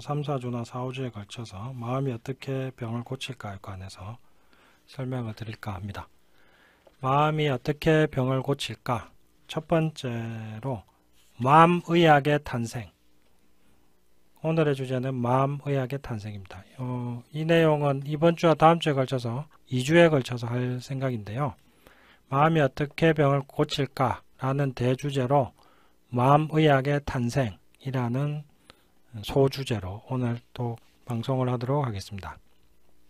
3, 4주나 4, 5주에 걸쳐서 마음이 어떻게 병을 고칠까에 관해서 설명을 드릴까 합니다. 마음이 어떻게 병을 고칠까? 첫 번째로 마음의학의 탄생. 오늘의 주제는 마음의학의 탄생입니다. 이 내용은 이번 주와 다음 주에 걸쳐서 2주에 걸쳐서 할 생각인데요. 마음이 어떻게 병을 고칠까? 라는 대주제로 마음의학의 탄생이라는 소주제로 오늘 또 방송을 하도록 하겠습니다.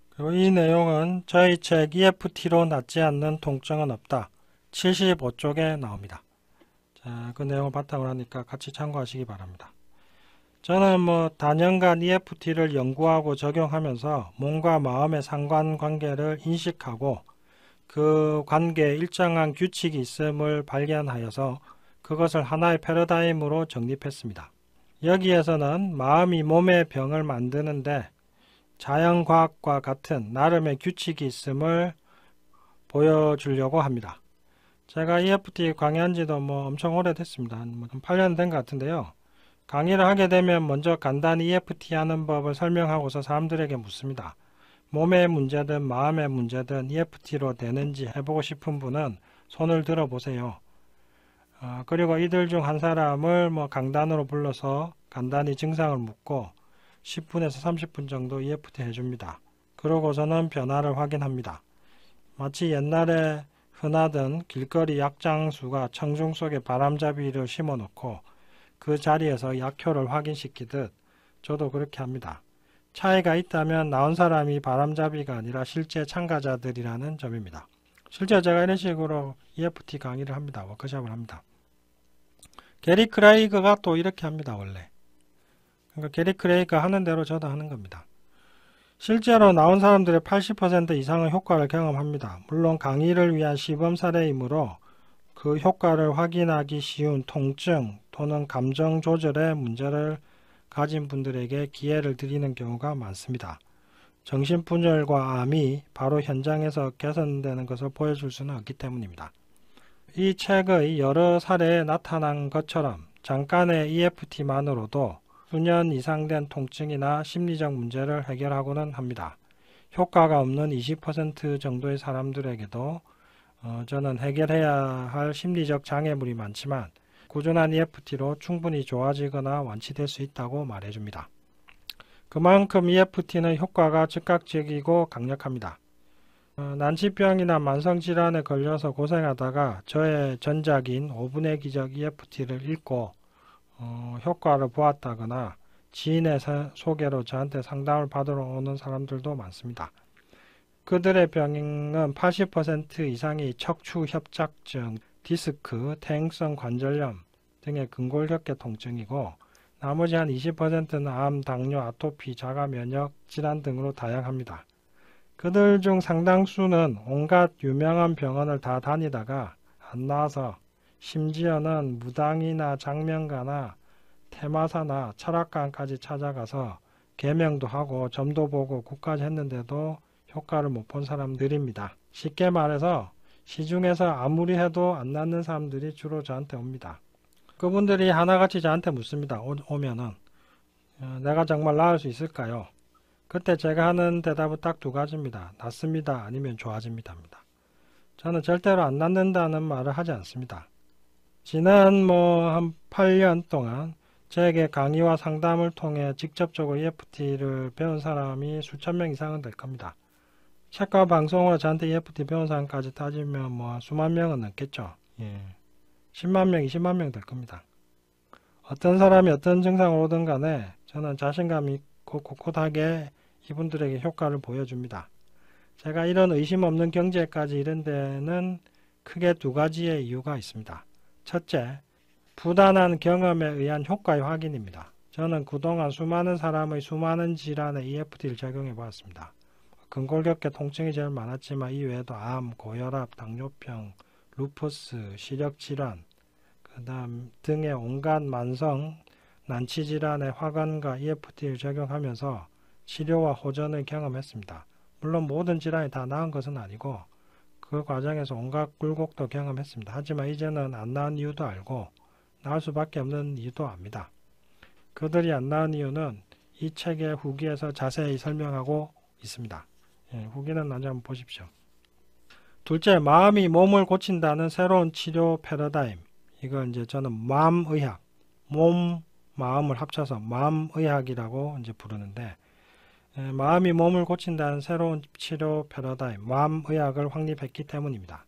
그리고 이 내용은 저희 책 EFT로 낫지 않는 통증은 없다 75쪽에 나옵니다. 자, 그 내용을 바탕으로 하니까 같이 참고하시기 바랍니다. 저는 단연간 EFT를 연구하고 적용하면서 몸과 마음의 상관관계를 인식하고 그 관계에 일정한 규칙이 있음을 발견하여서 그것을 하나의 패러다임으로 정립했습니다. 여기에서는 마음이 몸의 병을 만드는데 자연과학과 같은 나름의 규칙이 있음을 보여주려고 합니다. 제가 EFT 강의한 지도 엄청 오래됐습니다. 한 8년 된 것 같은데요. 강의를 하게 되면 먼저 간단히 EFT 하는 법을 설명하고서 사람들에게 묻습니다. 몸의 문제든 마음의 문제든 EFT로 되는지 해보고 싶은 분은 손을 들어보세요. 그리고 이들 중 한 사람을 강단으로 불러서 간단히 증상을 묻고 10분에서 30분 정도 EFT 해줍니다. 그러고서는 변화를 확인합니다. 마치 옛날에 흔하던 길거리 약장수가 청중 속에 바람잡이를 심어놓고 그 자리에서 약효를 확인시키듯 저도 그렇게 합니다. 차이가 있다면 나온 사람이 바람잡이가 아니라 실제 참가자들이라는 점입니다. 실제 제가 이런 식으로 EFT 강의를 합니다. 워크숍을 합니다. 게리 크레이그가 또 이렇게 합니다. 원래. 그러니까 게리 크레이그가 하는 대로 저도 하는 겁니다. 실제로 나온 사람들의 80% 이상은 효과를 경험합니다. 물론 강의를 위한 시범 사례이므로 그 효과를 확인하기 쉬운 통증 또는 감정 조절의 문제를 가진 분들에게 기회를 드리는 경우가 많습니다. 정신분열과 암이 바로 현장에서 개선되는 것을 보여줄 수는 없기 때문입니다. 이 책의 여러 사례에 나타난 것처럼 잠깐의 EFT만으로도 수년 이상 된 통증이나 심리적 문제를 해결하고는 합니다. 효과가 없는 20% 정도의 사람들에게도 저는 해결해야 할 심리적 장애물이 많지만 꾸준한 EFT로 충분히 좋아지거나 완치될 수 있다고 말해줍니다. 그만큼 EFT는 효과가 즉각적이고 강력합니다. 난치병이나 만성질환에 걸려서 고생하다가 저의 전작인 5분의 기적 EFT를 읽고 효과를 보았다거나 지인의 소개로 저한테 상담을 받으러 오는 사람들도 많습니다. 그들의 병은 80% 이상이 척추협착증, 디스크, 퇴행성 관절염 등의 근골격계 통증이고 나머지 한 20%는 암, 당뇨, 아토피, 자가면역 질환 등으로 다양합니다. 그들 중 상당수는 온갖 유명한 병원을 다 다니다가 안 나와서 심지어는 무당이나 장명가나 테마사나 철학관까지 찾아가서 계명도 하고 점도 보고 굿까지 했는데도 효과를 못 본 사람들입니다. 쉽게 말해서 시중에서 아무리 해도 안 낫는 사람들이 주로 저한테 옵니다. 그분들이 하나같이 저한테 묻습니다. 오면은 내가 정말 나을 수 있을까요? 그때 제가 하는 대답은 딱 두 가지입니다. 낫습니다. 아니면 좋아집니다. 저는 절대로 안 낫는다는 말을 하지 않습니다. 지난 한 8년 동안 저에게 강의와 상담을 통해 직접적으로 EFT를 배운 사람이 수천 명 이상은 될 겁니다. 책과 방송으로 저한테 EFT 배운 사람까지 따지면 수만 명은 넘겠죠. 10만 명, 20만 명 될 겁니다. 어떤 사람이 어떤 증상으로 오든 간에 저는 자신감 있고 꿋꿋하게 이분들에게 효과를 보여줍니다. 제가 이런 의심 없는 경지에까지 이른 데는 크게 두 가지의 이유가 있습니다. 첫째, 부단한 경험에 의한 효과의 확인입니다. 저는 그동안 수많은 사람의 수많은 질환에 EFT를 적용해 보았습니다. 근골격계 통증이 제일 많았지만 이외에도 암, 고혈압, 당뇨병, 루푸스, 시력질환, 그다음 등의 온갖 만성 난치질환의 화관과 EFT를 적용하면서 치료와 호전을 경험했습니다. 물론 모든 질환이 다 나은 것은 아니고 그 과정에서 온갖 굴곡도 경험했습니다. 하지만 이제는 안 나은 이유도 알고 나을 수밖에 없는 이유도 압니다. 그들이 안 나은 이유는 이 책의 후기에서 자세히 설명하고 있습니다. 후기는 나중에 한번 보십시오. 둘째, 마음이 몸을 고친다는 새로운 치료 패러다임. 이걸 이제 저는 마음의학, 몸, 마음을 합쳐서 마음의학이라고 이제 부르는데, 마음이 몸을 고친다는 새로운 치료 패러다임, 마음의학을 확립했기 때문입니다.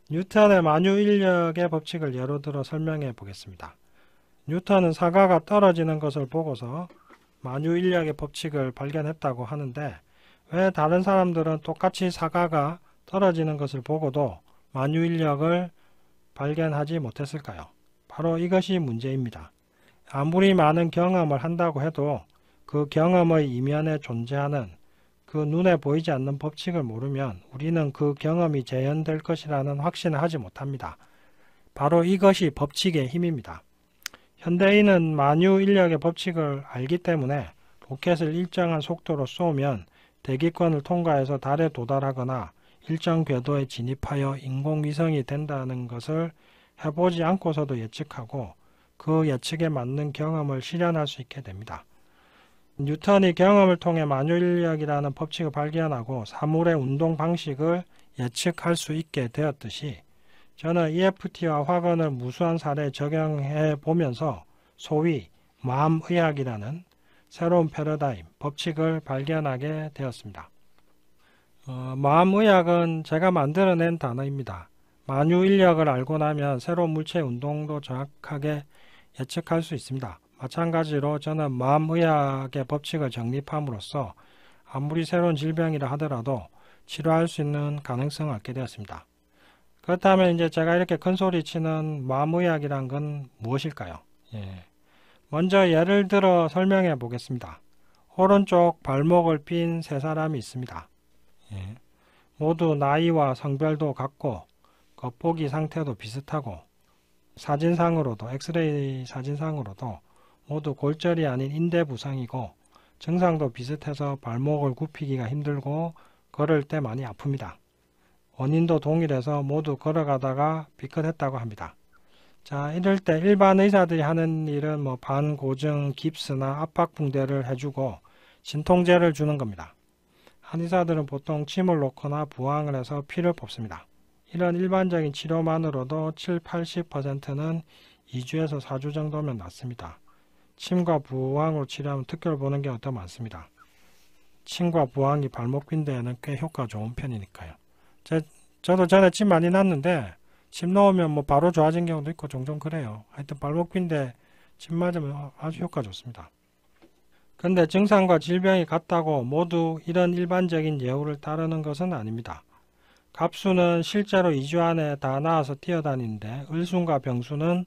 뉴턴의 만유인력의 법칙을 예로 들어 설명해 보겠습니다. 뉴턴은 사과가 떨어지는 것을 보고서 만유인력의 법칙을 발견했다고 하는데, 왜 다른 사람들은 똑같이 사과가 떨어지는 것을 보고도 만유인력을 발견하지 못했을까요? 바로 이것이 문제입니다. 아무리 많은 경험을 한다고 해도 그 경험의 이면에 존재하는 그 눈에 보이지 않는 법칙을 모르면 우리는 그 경험이 재현될 것이라는 확신을 하지 못합니다. 바로 이것이 법칙의 힘입니다. 현대인은 만유인력의 법칙을 알기 때문에 로켓을 일정한 속도로 쏘면 대기권을 통과해서 달에 도달하거나 일정 궤도에 진입하여 인공위성이 된다는 것을 해보지 않고서도 예측하고 그 예측에 맞는 경험을 실현할 수 있게 됩니다. 뉴턴이 경험을 통해 만유인력이라는 법칙을 발견하고 사물의 운동 방식을 예측할 수 있게 되었듯이 저는 EFT와 확언을 무수한 사례에 적용해 보면서 소위 마음의학이라는 새로운 패러다임, 법칙을 발견하게 되었습니다. 마음의학은 제가 만들어낸 단어입니다. 만유인력을 알고 나면 새로운 물체의 운동도 정확하게 예측할 수 있습니다. 마찬가지로 저는 마음의학의 법칙을 정립함으로써 아무리 새로운 질병이라 하더라도 치료할 수 있는 가능성을 얻게 되었습니다. 그렇다면 이제 제가 이렇게 큰소리 치는 마음의학이란 건 무엇일까요? 먼저 예를 들어 설명해 보겠습니다. 오른쪽 발목을 삔 세 사람이 있습니다. 모두 나이와 성별도 같고 겉보기 상태도 비슷하고 사진상으로도 엑스레이 사진상으로도 모두 골절이 아닌 인대 부상이고 증상도 비슷해서 발목을 굽히기가 힘들고 걸을 때 많이 아픕니다. 원인도 동일해서 모두 걸어가다가 삐끗했다고 합니다. 자, 이럴 때 일반 의사들이 하는 일은 반고정 깁스나 압박붕대를 해주고 진통제를 주는 겁니다. 한의사들은 보통 침을 놓거나 부항을 해서 피를 뽑습니다. 이런 일반적인 치료만으로도 70-80%는 2주에서 4주 정도면 낫습니다. 침과 부항으로 치료하면 특효를 보는 경우가 더 많습니다. 침과 부항이 발목 빈대에는 꽤 효과가 좋은 편이니까요. 저도 전에 침 많이 났는데 침 넣으면 바로 좋아진 경우도 있고 종종 그래요. 하여튼 발목 빈대 침 맞으면 아주 효과 좋습니다. 근데 증상과 질병이 같다고 모두 이런 일반적인 예후를 따르는 것은 아닙니다. 갑수는 실제로 2주 안에 다 나아서 뛰어다니는데 을순과 병수는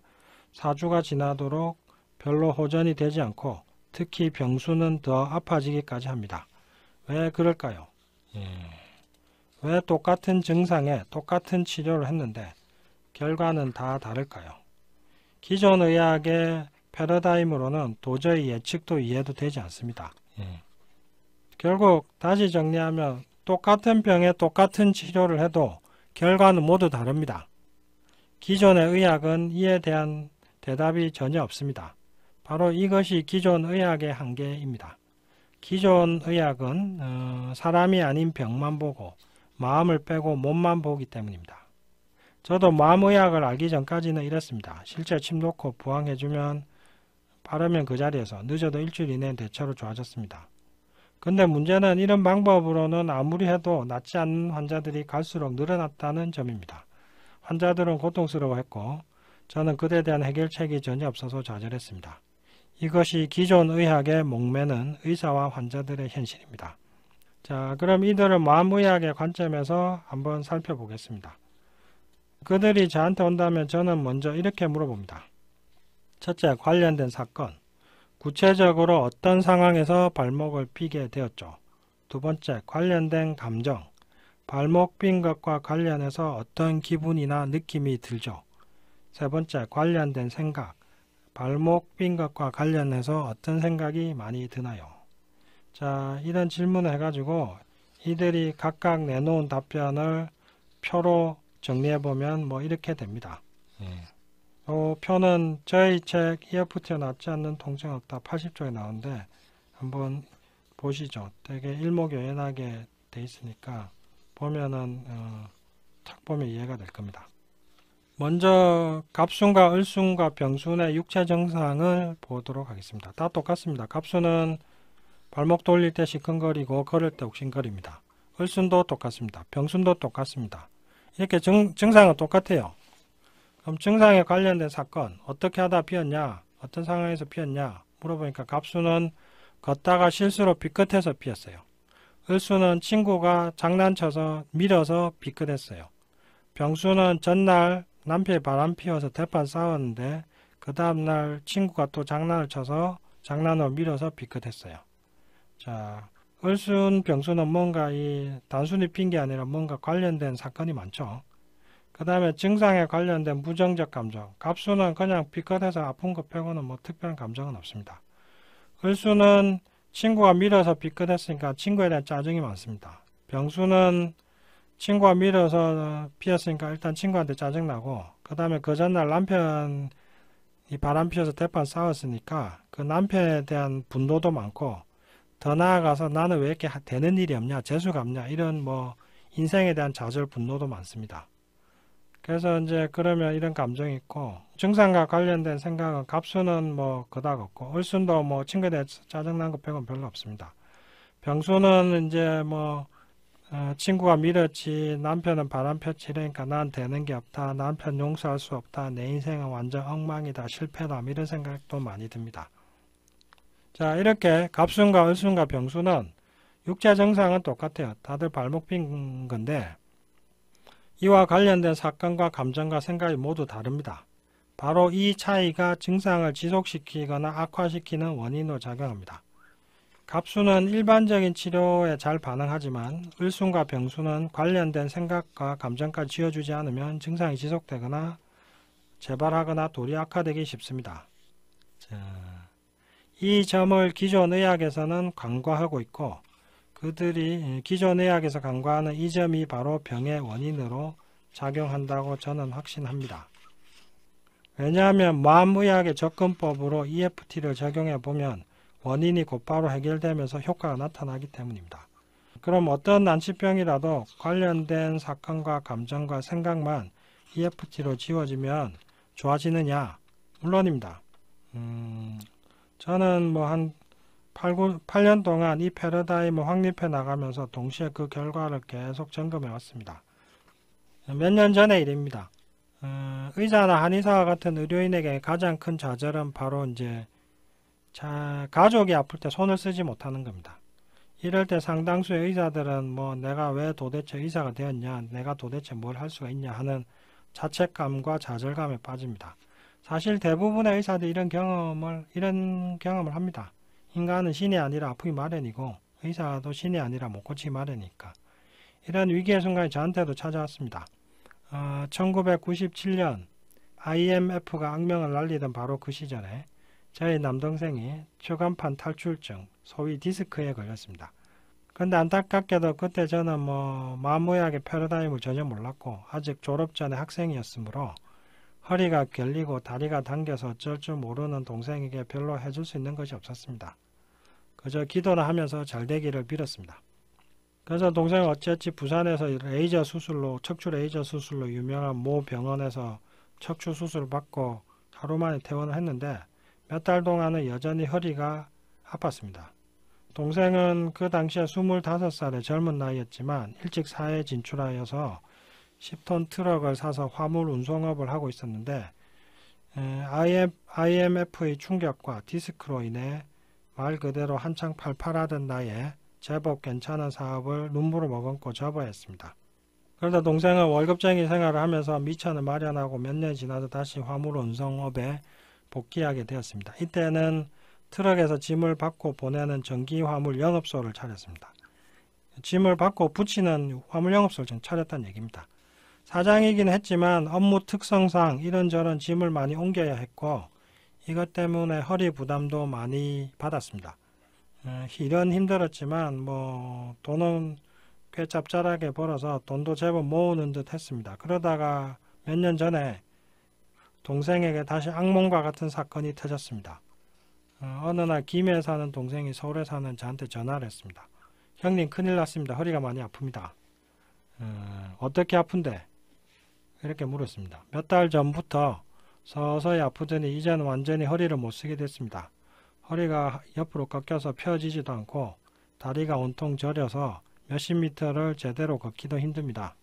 4주가 지나도록 별로 호전이 되지 않고 특히 병수는 더 아파지기까지 합니다. 왜 그럴까요? 왜 똑같은 증상에 똑같은 치료를 했는데 결과는 다 다를까요? 기존 의학의 패러다임으로는 도저히 예측도 이해도 되지 않습니다. 결국 다시 정리하면 똑같은 병에 똑같은 치료를 해도 결과는 모두 다릅니다. 기존의 의학은 이에 대한 대답이 전혀 없습니다. 바로 이것이 기존 의학의 한계입니다. 기존 의학은 사람이 아닌 병만 보고 마음을 빼고 몸만 보기 때문입니다. 저도 마음의학을 알기 전까지는 이랬습니다. 실제 침 놓고 부항해주면 바르면 그 자리에서 늦어도 일주일 이내에 대체로 좋아졌습니다. 근데 문제는 이런 방법으로는 아무리 해도 낫지 않는 환자들이 갈수록 늘어났다는 점입니다. 환자들은 고통스러워했고 저는 그에 대한 해결책이 전혀 없어서 좌절했습니다. 이것이 기존 의학의 목매는 의사와 환자들의 현실입니다. 자, 그럼 이들은 마음의학의 관점에서 한번 살펴보겠습니다. 그들이 저한테 온다면 저는 먼저 이렇게 물어봅니다. 첫째, 관련된 사건. 구체적으로 어떤 상황에서 발목을 삐게 되었죠? 두 번째, 관련된 감정. 발목 삔 것과 관련해서 어떤 기분이나 느낌이 들죠? 세 번째, 관련된 생각. 발목 삔 것과 관련해서 어떤 생각이 많이 드나요? 자, 이런 질문을 해가지고 이들이 각각 내놓은 답변을 표로 정리해보면 이렇게 됩니다. 표는 저희 책 EFT에 낫지 않는 통증 없다 80쪽에 나오는데 한번 보시죠. 되게 일목요연하게 돼 있으니까 보면은 탁 보면 이해가 될 겁니다. 먼저 갑순과 을순과 병순의 육체 증상을 보도록 하겠습니다. 다 똑같습니다. 갑순은 발목 돌릴 때 시큰거리고 걸을 때 욱신거립니다. 을순도 똑같습니다. 병순도 똑같습니다. 이렇게 증상은 똑같아요. 그럼 증상에 관련된 사건 어떻게 하다 피었냐, 어떤 상황에서 피었냐 물어보니까 갑순은 걷다가 실수로 삐끗해서 피었어요. 을순은 친구가 장난쳐서 밀어서 삐끗했어요. 병순은 전날 남편이 바람 피워서 대판 싸웠는데 그 다음날 친구가 또 장난을 쳐서 장난으로 밀어서 삐끗했어요. 자, 을순, 병순은 뭔가 단순히 핀 게 아니라 뭔가 관련된 사건이 많죠. 그 다음에 증상에 관련된 부정적 감정. 갑순은 그냥 삐끗해서 아픈 것 빼고는 뭐 특별한 감정은 없습니다. 을순은 친구가 밀어서 삐끗했으니까 친구에 대한 짜증이 많습니다. 병순은 친구가 밀어서 피었으니까 일단 친구한테 짜증나고 그 다음에 그 전날 남편이 바람 피워서 대판 싸웠으니까 그 남편에 대한 분노도 많고 더 나아가서 나는 왜 이렇게 되는 일이 없냐, 재수가 없냐 이런 뭐 인생에 대한 좌절, 분노도 많습니다. 그래서 이제 그러면 이런 감정이 있고 증상과 관련된 생각은 갑순은 뭐 그닥 없고 을순도 뭐 친구에 대해 짜증난 것 빼고는 별로 없습니다. 병순은 이제 뭐 친구가 밀었지 남편은 바람 폈지 이러니까 난 되는 게 없다, 남편 용서할 수 없다, 내 인생은 완전 엉망이다, 실패다 이런 생각도 많이 듭니다. 자, 이렇게 갑순과 을순과 병순은 육체 증상은 똑같아요. 다들 발목 핀 건데 이와 관련된 사건과 감정과 생각이 모두 다릅니다. 바로 이 차이가 증상을 지속시키거나 악화시키는 원인으로 작용합니다. 갑순은 일반적인 치료에 잘 반응하지만 을순과 병순은 관련된 생각과 감정까지 지어주지 않으면 증상이 지속되거나 재발하거나 도리 악화되기 쉽습니다. 자, 이 점을 기존 의학에서는 간과하고 있고 그들이 기존 의학에서 간과하는 이 점이 바로 병의 원인으로 작용한다고 저는 확신합니다. 왜냐하면 마음의학의 접근법으로 EFT를 적용해 보면 원인이 곧바로 해결되면서 효과가 나타나기 때문입니다. 그럼 어떤 난치병이라도 관련된 사건과 감정과 생각만 EFT로 지워지면 좋아지느냐? 물론입니다. 저는 뭐 한 8년 동안 이 패러다임을 확립해 나가면서 동시에 그 결과를 계속 점검해 왔습니다. 몇 년 전의 일입니다. 의사나 한의사와 같은 의료인에게 가장 큰 좌절은 바로 이제 가족이 아플 때 손을 쓰지 못하는 겁니다. 이럴 때 상당수의 의사들은 뭐 내가 왜 도대체 의사가 되었냐, 내가 도대체 뭘 할 수가 있냐 하는 자책감과 좌절감에 빠집니다. 사실 대부분의 의사들이 이런 경험을 합니다. 인간은 신이 아니라 아프기 마련이고 의사도 신이 아니라 못 고치기 마련이니까. 이런 위기의 순간이 저한테도 찾아왔습니다. 1997년 IMF가 악명을 날리던 바로 그 시절에 저희 남동생이 추간판 탈출증, 소위 디스크에 걸렸습니다. 그런데 안타깝게도 그때 저는 뭐 마음의학의 패러다임을 전혀 몰랐고 아직 졸업 전에 학생이었으므로 허리가 결리고 다리가 당겨서 어쩔 줄 모르는 동생에게 별로 해줄 수 있는 것이 없었습니다. 그저 기도를 하면서 잘 되기를 빌었습니다. 그래서 동생은 어찌어찌 부산에서 척추 레이저 수술로 유명한 모 병원에서 척추 수술을 받고 하루 만에 퇴원을 했는데 몇 달 동안은 여전히 허리가 아팠습니다. 동생은 그 당시에 25살의 젊은 나이였지만 일찍 사회에 진출하여서 10톤 트럭을 사서 화물 운송업을 하고 있었는데 IMF의 충격과 디스크로 인해 말 그대로 한창 팔팔하던 나이에 제법 괜찮은 사업을 눈물을 머금고 접어야 했습니다. 그러다 동생은 월급쟁이 생활을 하면서 미천을 마련하고 몇 년이 지나서 다시 화물 운송업에 복귀하게 되었습니다. 이때는 트럭에서 짐을 받고 보내는 전기 화물 영업소를 차렸습니다. 짐을 받고 붙이는 화물 영업소를 차렸다는 얘기입니다. 사장이긴 했지만 업무 특성상 이런저런 짐을 많이 옮겨야 했고 이것 때문에 허리 부담도 많이 받았습니다. 일은 힘들었지만 뭐 돈은 꽤 짭짤하게 벌어서 돈도 제법 모으는 듯 했습니다. 그러다가 몇 년 전에 동생에게 다시 악몽과 같은 사건이 터졌습니다. 어느 날 김해에 사는 동생이 서울에 사는 저한테 전화를 했습니다. 형님 큰일 났습니다. 허리가 많이 아픕니다. 어떻게 아픈데? 이렇게 물었습니다. 몇 달 전부터 서서히 아프더니 이제는 완전히 허리를 못 쓰게 됐습니다. 허리가 옆으로 꺾여서 펴지지도 않고 다리가 온통 저려서 몇십 미터를 제대로 걷기도 힘듭니다.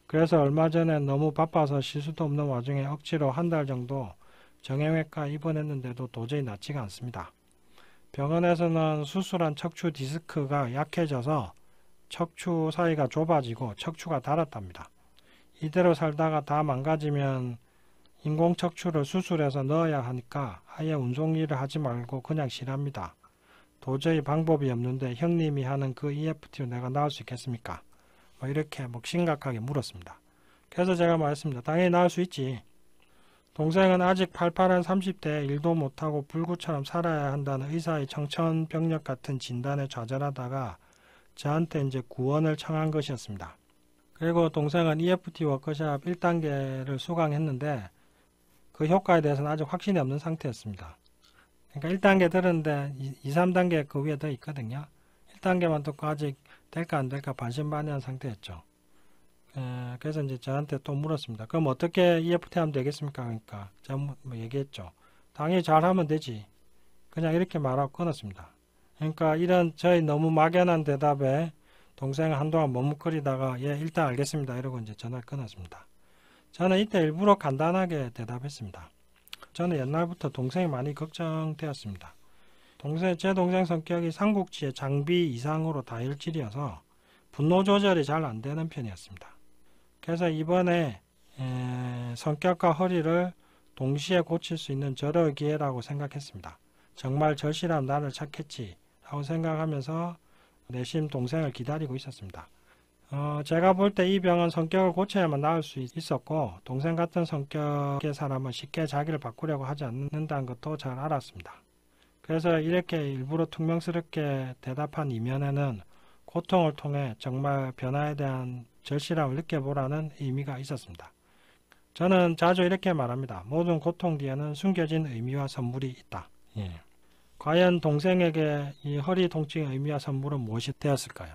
그래서 얼마 전에 너무 바빠서 쉴 수도 없는 와중에 억지로 한 달 정도 정형외과 입원했는데도 도저히 낫지가 않습니다. 병원에서는 수술한 척추 디스크가 약해져서 척추 사이가 좁아지고 척추가 닳았답니다. 이대로 살다가 다 망가지면 인공척추를 수술해서 넣어야 하니까 아예 운송일을 하지 말고 그냥 쉬랍니다. 도저히 방법이 없는데 형님이 하는 그 EFT로 내가 나을 수 있겠습니까? 이렇게 심각하게 물었습니다. 그래서 제가 말했습니다. 당연히 나을 수 있지. 동생은 아직 팔팔한 30대에 일도 못하고 불구처럼 살아야 한다는 의사의 청천벽력 같은 진단에 좌절하다가 저한테 이제 구원을 청한 것이었습니다. 그리고 동생은 EFT 워크샵 1단계를 수강했는데 그 효과에 대해서는 아직 확신이 없는 상태였습니다. 그러니까 1단계 들었는데 2, 3단계 그 위에 더 있거든요. 1단계만 듣고 아직 될까 안 될까 반신반의한 상태였죠. 그래서 이제 저한테 또 물었습니다. 그럼 어떻게 EFT 하면 되겠습니까? 그러니까 제가 얘기했죠. 당연히 잘하면 되지. 그냥 이렇게 말하고 끊었습니다. 그러니까 이런 저희 너무 막연한 대답에 동생은 한동안 머뭇거리다가 예 일단 알겠습니다 이러고 이제 전화를 끊었습니다. 저는 이때 일부러 간단하게 대답했습니다. 저는 옛날부터 동생이 많이 걱정되었습니다. 제 동생 성격이 삼국지의 장비 이상으로 다혈질이어서 분노 조절이 잘 안 되는 편이었습니다. 그래서 이번에 성격과 허리를 동시에 고칠 수 있는 절호의 기회라고 생각했습니다. 정말 절실한 나를 찾겠지 라고 생각하면서 내심 동생을 기다리고 있었습니다. 제가 볼 때 이 병은 성격을 고쳐야만 나을 수 있었고 동생 같은 성격의 사람은 쉽게 자기를 바꾸려고 하지 않는다는 것도 잘 알았습니다. 그래서 이렇게 일부러 퉁명스럽게 대답한 이면에는 고통을 통해 정말 변화에 대한 절실함을 느껴보라는 의미가 있었습니다. 저는 자주 이렇게 말합니다. 모든 고통 뒤에는 숨겨진 의미와 선물이 있다. 과연 동생에게 이 허리 통증의 의미와 선물은 무엇이 되었을까요?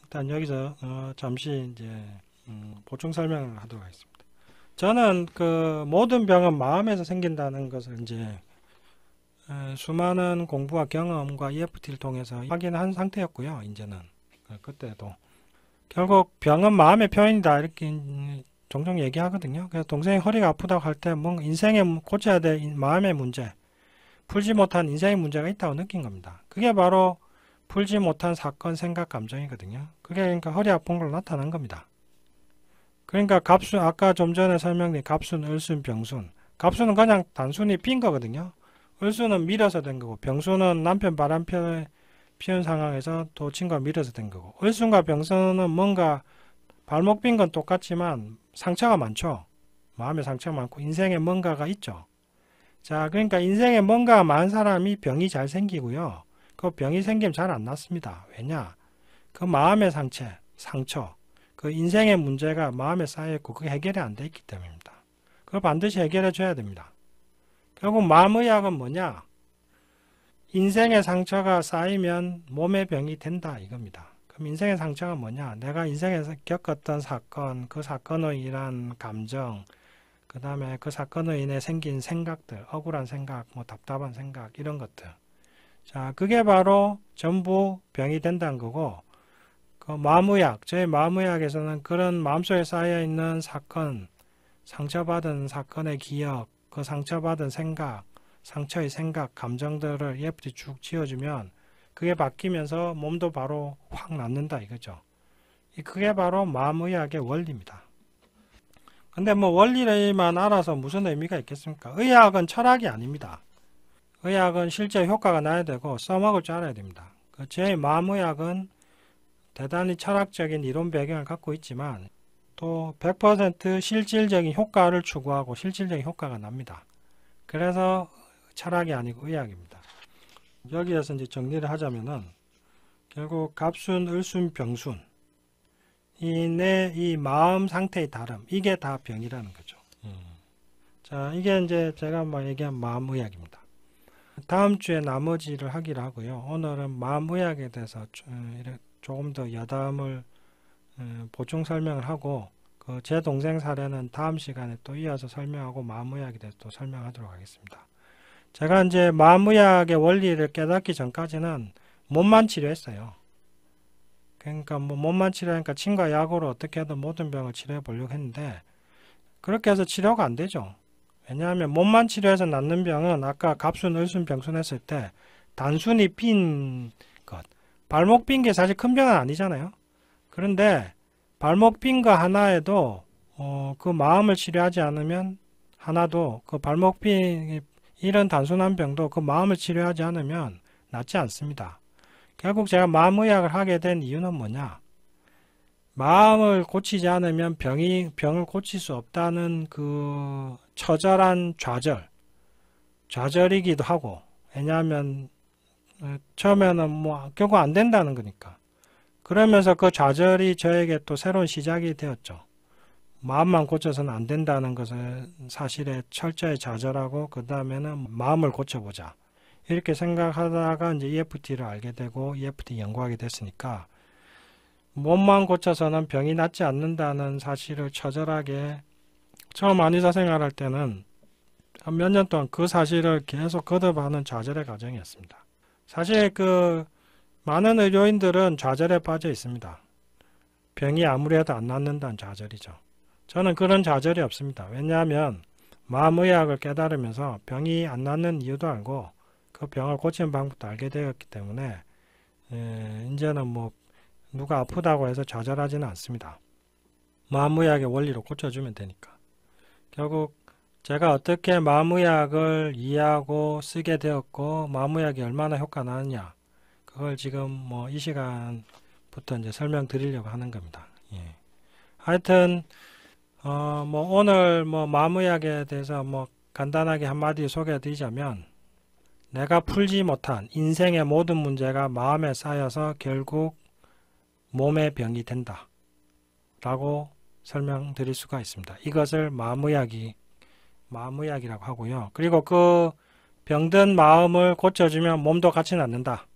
일단 여기서 잠시 이제 보충 설명을 하도록 하겠습니다. 저는 그 모든 병은 마음에서 생긴다는 것을 이제 수많은 공부와 경험과 EFT를 통해서 확인한 상태였고요. 이제는 그때도 결국 병은 마음의 표현이다 이렇게 종종 얘기하거든요. 그래서 동생이 허리가 아프다고 할 때 뭔가 인생에 고쳐야 될 마음의 문제, 풀지 못한 인생의 문제가 있다고 느낀 겁니다. 그게 바로 풀지 못한 사건, 생각, 감정이거든요. 그게 그러니까 허리 아픈 걸로 나타난 겁니다. 그러니까 갑순, 아까 좀 전에 설명드린 갑순, 을순, 병순. 갑순은 그냥 단순히 빈 거거든요. 을순은 밀어서 된 거고 병순은 남편 바람 피운 상황에서 또 친구가 밀어서 된 거고 을순과 병순은 뭔가 발목 빈 건 똑같지만 상처가 많죠. 마음에 상처가 많고 인생에 뭔가가 있죠. 자, 그러니까 인생에 뭔가 많은 사람이 병이 잘 생기고요. 그 병이 생기면 잘 안 낫습니다. 왜냐? 그 마음의 상처, 그 인생의 문제가 마음에 쌓여있고 그게 해결이 안 돼 있기 때문입니다. 그걸 반드시 해결해 줘야 됩니다. 결국 마음의학은 뭐냐? 인생의 상처가 쌓이면 몸의 병이 된다 이겁니다. 그럼 인생의 상처가 뭐냐? 내가 인생에서 겪었던 사건, 그 사건으로 인한 감정, 그 다음에 그 사건으로 인해 생긴 생각들, 억울한 생각, 답답한 생각 이런 것들. 자, 그게 바로 전부 병이 된다는 거고 그 마음의학, 저희 마음의학에서는 그런 마음속에 쌓여있는 사건, 상처받은 사건의 기억, 그 상처받은 생각, 상처의 생각, 감정들을 EFT 쭉 지어주면 그게 바뀌면서 몸도 바로 확 낫는다 이거죠. 그게 바로 마음의학의 원리입니다. 근데 원리만 알아서 무슨 의미가 있겠습니까? 의학은 철학이 아닙니다. 의학은 실제 효과가 나야 되고 써먹을 줄 알아야 됩니다. 제 마음의학은 대단히 철학적인 이론 배경을 갖고 있지만 또 100% 실질적인 효과를 추구하고 실질적인 효과가 납니다. 그래서 철학이 아니고 의학입니다. 여기에서 이제 정리를 하자면은 결국 갑순, 을순, 병순 이 마음 상태의 다름 이게 다 병이라는 거죠. 자, 이게 이제 제가 얘기한 마음의학입니다. 다음 주에 나머지를 하기로 하고요. 오늘은 마음의학에 대해서 조금 더 여담을 보충 설명을 하고 제 동생 사례는 다음 시간에 또 이어서 설명하고 마음의학에 대해서 또 설명하도록 하겠습니다. 제가 이제 마음의학의 원리를 깨닫기 전까지는 몸만 치료했어요. 그러니까 뭐 몸만 치료하니까 침과 약으로 어떻게든 모든 병을 치료해 보려고 했는데 그렇게 해서 치료가 안 되죠. 왜냐하면 몸만 치료해서 낫는 병은 아까 갑순, 을순, 병순 했을 때 단순히 빈 것, 발목 빈 게 사실 큰 병은 아니잖아요. 그런데 발목 빈 거 하나에도 그 마음을 치료하지 않으면 하나도 그 발목 빈 이런 단순한 병도 그 마음을 치료하지 않으면 낫지 않습니다. 결국 제가 마음의학을 하게 된 이유는 뭐냐? 마음을 고치지 않으면 병을 고칠 수 없다는 그 처절한 좌절이기도 하고, 왜냐하면 처음에는 뭐 결국 안 된다는 거니까. 그러면서 그 좌절이 저에게 또 새로운 시작이 되었죠. 마음만 고쳐서는 안 된다는 것을 사실에 철저히 좌절하고 그 다음에는 마음을 고쳐보자. 이렇게 생각하다가 이제 EFT를 알게 되고 EFT 연구하게 됐으니까 몸만 고쳐서는 병이 낫지 않는다는 사실을 처절하게 처음 한의사 생활할 때는 한 몇 년 동안 그 사실을 계속 거듭하는 좌절의 과정이었습니다. 사실 그 많은 의료인들은 좌절에 빠져 있습니다. 병이 아무리 해도 안 낫는다는 좌절이죠. 저는 그런 좌절이 없습니다. 왜냐하면 마음의학을 깨달으면서 병이 안 낫는 이유도 알고 그 병을 고치는 방법도 알게 되었기 때문에 이제는 뭐 누가 아프다고 해서 좌절하지는 않습니다. 마음의학의 원리로 고쳐주면 되니까. 결국 제가 어떻게 마음의학을 이해하고 쓰게 되었고 마음의학이 얼마나 효과가 나느냐 그걸 지금 뭐 이 시간부터 이제 설명드리려고 하는 겁니다. 예. 하여튼 뭐 오늘 뭐 마음의학에 대해서 뭐 간단하게 한마디 소개해드리자면 내가 풀지 못한 인생의 모든 문제가 마음에 쌓여서 결국 몸의 병이 된다 라고 설명드릴 수가 있습니다. 이것을 마음의학이라고 하고요. 그리고 그 병든 마음을 고쳐주면 몸도 같이 낫는다.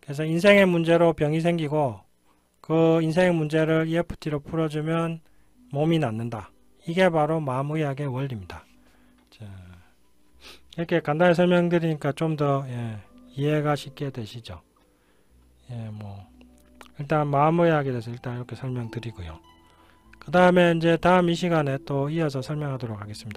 그래서 인생의 문제로 병이 생기고 그 인생의 문제를 EFT로 풀어주면 몸이 낫는다. 이게 바로 마음의학의 원리입니다. 자, 이렇게 간단히 설명드리니까 좀 더 이해가 쉽게 되시죠. 뭐 일단 마음의학에 대해서 일단 이렇게 설명드리고요. 그 다음에 이제 다음 이 시간에 또 이어서 설명하도록 하겠습니다.